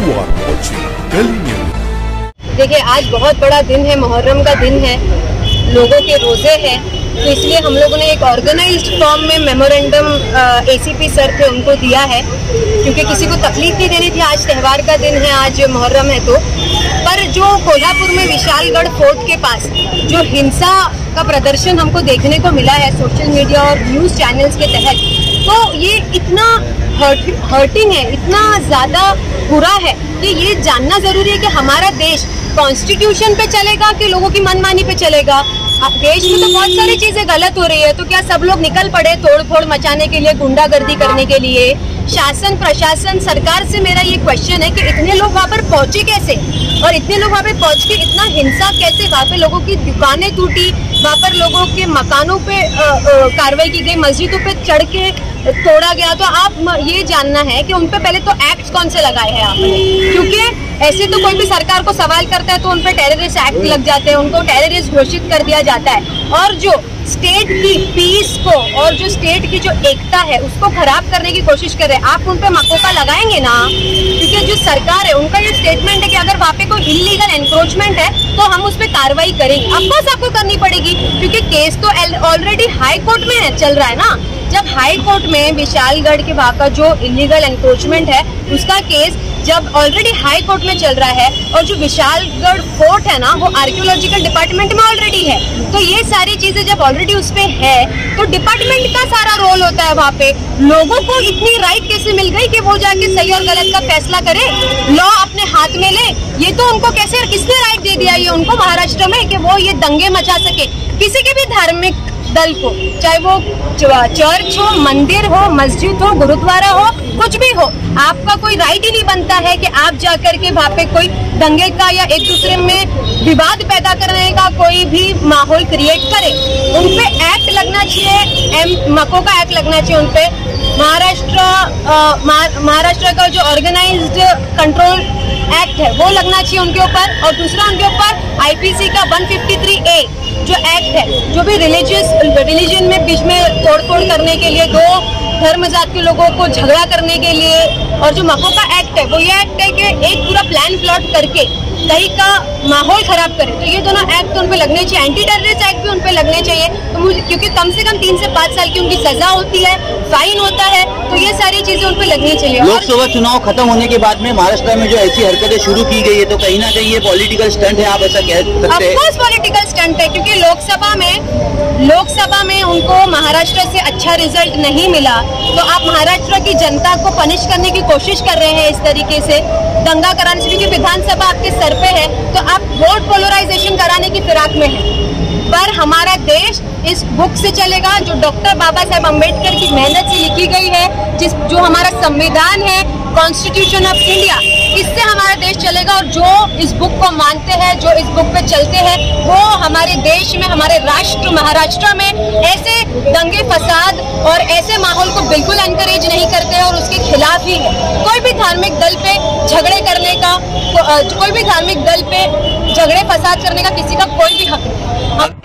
You are watching Delhi News। देखिए, आज बहुत बड़ा दिन है, मुहर्रम का दिन है, लोगों के रोजे हैं, तो इसलिए हम लोगों ने एक ऑर्गेनाइज्ड फॉर्म में मेमोरेंडम एसीपी सर थे उनको दिया है, क्योंकि किसी को तकलीफ नहीं देनी थी। आज त्यौहार का दिन है, आज मुहर्रम है, तो पर जो कोल्हापुर में विशालगढ़ फोर्ट के पास जो हिंसा का प्रदर्शन हमको देखने को मिला है सोशल मीडिया और न्यूज़ चैनल्स के तहत, तो ये इतना हर्टिंग है, इतना ज़्यादा बुरा है कि ये जानना ज़रूरी है कि हमारा देश कॉन्स्टिट्यूशन पे चलेगा कि लोगों की मनमानी पे चलेगा। अब देश में तो बहुत सारी चीजें गलत हो रही है, तो क्या सब लोग निकल पड़े तोड़ फोड़ मचाने के लिए, गुंडागर्दी करने के लिए? शासन प्रशासन सरकार से मेरा ये क्वेश्चन है कि इतने लोग वहाँ पर पहुंचे कैसे, और इतने लोग वहाँ पे पहुंच के इतना हिंसा कैसे? वहाँ पे लोगों की दुकानें टूटी, वहाँ पर लोगों के मकानों पे कार्रवाई की गई, मस्जिदों पे चढ़ के तोड़ा गया। तो आप ये जानना है कि उन पे पहले तो एक्ट कौन से लगाए हैं आपने, क्योंकि ऐसे तो कोई भी सरकार को सवाल करता है तो उन पे टेररिस्ट एक्ट लग जाते हैं, उनको टेररिस्ट घोषित कर दिया जाता है, और जो स्टेट की पीस को और जो स्टेट की जो एकता है उसको खराब करने की कोशिश कर रहे हैं। आप उन पे मकोका लगाएंगे ना, क्योंकि जो सरकार है उनका ये स्टेटमेंट है कि अगर वहाँ पे कोई इलीगल एनक्रोचमेंट है तो हम उस पर कार्रवाई करेंगे। अफकोर्स आपको करनी पड़ेगी, क्योंकि केस तो ऑलरेडी हाई कोर्ट में चल रहा है ना। जब हाई कोर्ट में विशालगढ़ के वहाँ का जो इलीगल एनक्रोचमेंट है उसका केस जब ऑलरेडी हाई कोर्ट में चल रहा है, और जो विशालगढ़ फोर्ट है ना वो आर्कियोलॉजिकल डिपार्टमेंट में ऑलरेडी है, तो ये सारी चीजें जब ऑलरेडी उस पे है तो डिपार्टमेंट का सारा रोल होता है वहाँ पे। लोगों को इतनी राइट कैसे मिल गई कि वो जाके सही और गलत का फैसला करे, लॉ अपने हाथ में ले? ये तो उनको कैसे, किसने राइट दे दिया ये उनको महाराष्ट्र में कि वो ये दंगे मचा सके? किसी के भी धार्मिक दल को, चाहे वो चर्च हो, मंदिर हो, मस्जिद हो, गुरुद्वारा हो, कुछ भी हो, आपका कोई राइट ही नहीं बनता है कि आप जाकर के वहाँ पे कोई दंगे का या एक दूसरे में विवाद पैदा करने का कोई भी माहौल क्रिएट करे। उन पे एक्ट लगना चाहिए, मको का एक्ट लगना चाहिए उन पे। महाराष्ट्र का जो ऑर्गेनाइज्ड कंट्रोल एक्ट है वो लगना चाहिए उनके ऊपर, और दूसरा उनके ऊपर आईपीसी का 153A जो एक्ट है, जो भी रिलीजन में बीच में तोड़ करने के लिए, दो धर्म जात के लोगों को झगड़ा करने के लिए, और जो मको का एक्ट है वो ये एक्ट है कि एक पूरा प्लान प्लॉट करके कहीं का माहौल खराब करे, तो ये दोनों एक्ट तो उन पे लगने चाहिए। एंटी टेररिस्ट एक्ट भी उन पे लगने चाहिए, तो मुझे, क्योंकि कम से कम 3 से 5 साल की उनकी सजा होती है, फाइन होता है, तो ये सारी चीजें उन पे लगनी चाहिए। लोकसभा चुनाव खत्म होने के बाद में महाराष्ट्र में जो ऐसी हरकतें शुरू की गई है, तो कहीं ना कहीं ये पॉलिटिकल स्टंट है, आप ऐसा कह सकते हैं? ऑफकोर्स पॉलिटिकल स्टंट है, क्योंकि लोकसभा में उनको महाराष्ट्र से अच्छा रिजल्ट नहीं मिला, तो आप महाराष्ट्र की जनता को पनिश करने की कोशिश कर रहे हैं इस तरीके से, दंगा कराने से, क्योंकि विधानसभा आपके सर पे है, तो आप वोट पोलराइजेशन कराने की फिराक में हैं। पर हमारा देश इस बुक से चलेगा जो डॉक्टर बाबा साहेब अम्बेडकर की मेहनत से लिखी गई है, जो हमारा संविधान है, कॉन्स्टिट्यूशन ऑफ इंडिया, इससे हमारा देश चलेगा। और जो इस बुक को मानते हैं, जो इस बुक पे चलते हैं, वो हमारे देश में, हमारे राष्ट्र महाराष्ट्र में ऐसे दंगे फसाद और ऐसे माहौल को बिल्कुल एनकरेज नहीं करते हैं, और उसके खिलाफ ही है। कोई भी धार्मिक दल पे झगड़े करने का, कोई भी धार्मिक दल पे झगड़े फसाद करने का किसी का कोई भी हक नहीं।